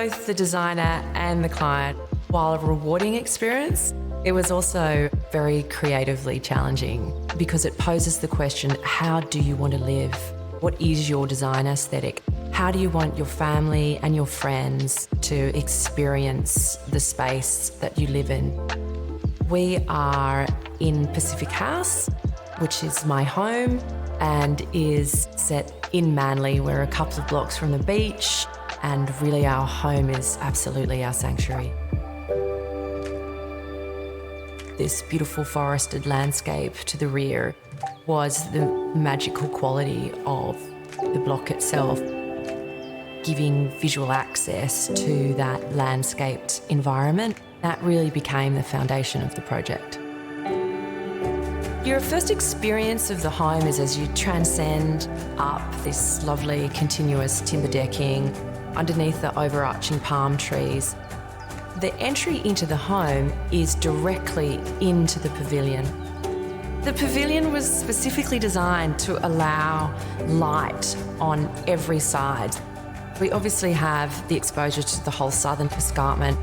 both the designer and the client, while a rewarding experience, it was also very creatively challenging because it poses the question, how do you want to live? What is your design aesthetic? How do you want your family and your friends to experience the space that you live in? We are in Pacific House, which is my home and is set in Manly. We're a couple of blocks from the beach, and really our home is absolutely our sanctuary. This beautiful forested landscape to the rear was the magical quality of the block itself, giving visual access to that landscaped environment. That really became the foundation of the project. Your first experience of the home is as you transcend up this lovely continuous timber decking underneath the overarching palm trees. The entry into the home is directly into the pavilion. The pavilion was specifically designed to allow light on every side. We obviously have the exposure to the whole southern escarpment.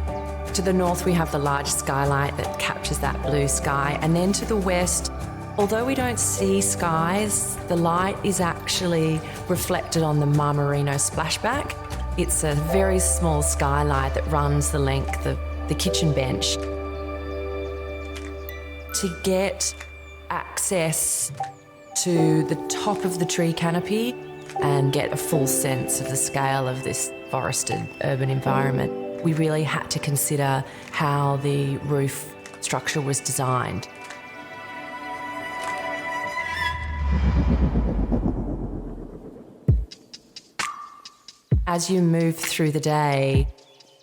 To the north, we have the large skylight that captures that blue sky. And then to the west, although we don't see skies, the light is actually reflected on the Marmarino splashback. It's a very small skylight that runs the length of the kitchen bench. To get access to the top of the tree canopy and get a full sense of the scale of this forested urban environment, we really had to consider how the roof structure was designed. As you move through the day,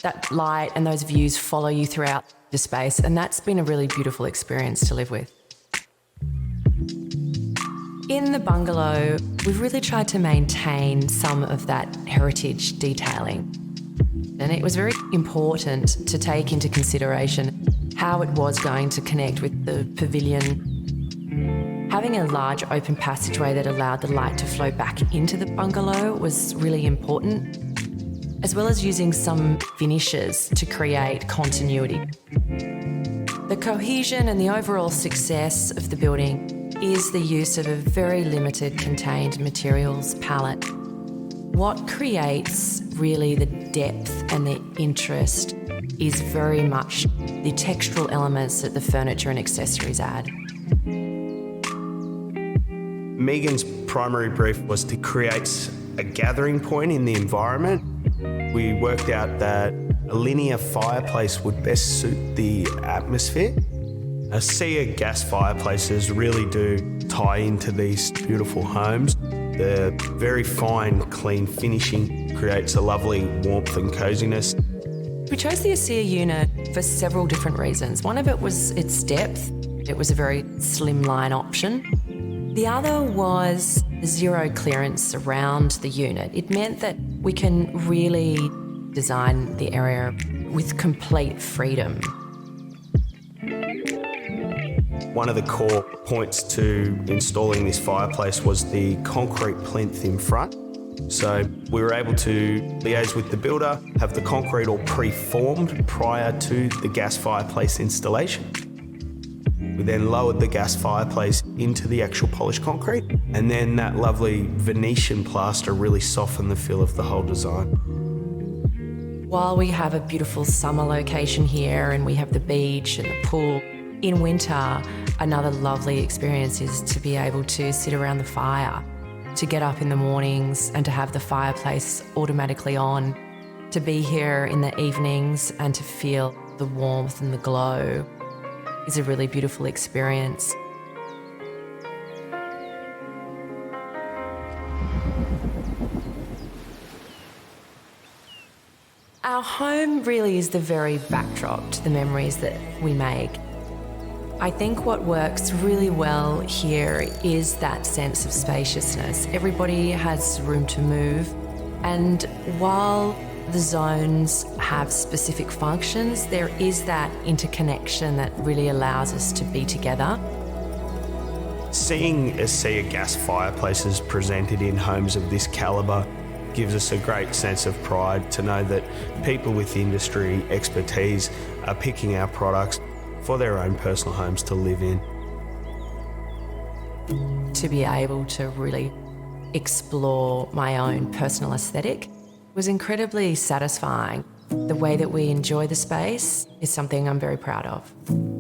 that light and those views follow you throughout the space, and that's been a really beautiful experience to live with. In the bungalow, we've really tried to maintain some of that heritage detailing. And it was very important to take into consideration how it was going to connect with the pavilion. Having a large open passageway that allowed the light to flow back into the bungalow was really important, as well as using some finishes to create continuity. The cohesion and the overall success of the building is the use of a very limited contained materials palette. What creates really the depth and the interest is very much the textural elements that the furniture and accessories add. Megan's primary brief was to create a gathering point in the environment. We worked out that a linear fireplace would best suit the atmosphere. A sea of gas fireplaces really do tie into these beautiful homes. The very fine, clean finishing creates a lovely warmth and coziness. We chose the ASEA unit for several different reasons. One of it was its depth. It was a very slimline option. The other was zero clearance around the unit. It meant that we can really design the area with complete freedom. One of the core points to installing this fireplace was the concrete plinth in front. So we were able to liaise with the builder, have the concrete all pre-formed prior to the gas fireplace installation. We then lowered the gas fireplace into the actual polished concrete, and then that lovely Venetian plaster really softened the feel of the whole design. While we have a beautiful summer location here and we have the beach and the pool, in winter, another lovely experience is to be able to sit around the fire, to get up in the mornings and to have the fireplace automatically on, to be here in the evenings and to feel the warmth and the glow is a really beautiful experience. Our home really is the very backdrop to the memories that we make. I think what works really well here is that sense of spaciousness. Everybody has room to move, and while the zones have specific functions, there is that interconnection that really allows us to be together. Seeing ASEA gas fireplaces presented in homes of this calibre gives us a great sense of pride to know that people with industry expertise are picking our products for their own personal homes to live in. To be able to really explore my own personal aesthetic was incredibly satisfying. The way that we enjoy the space is something I'm very proud of.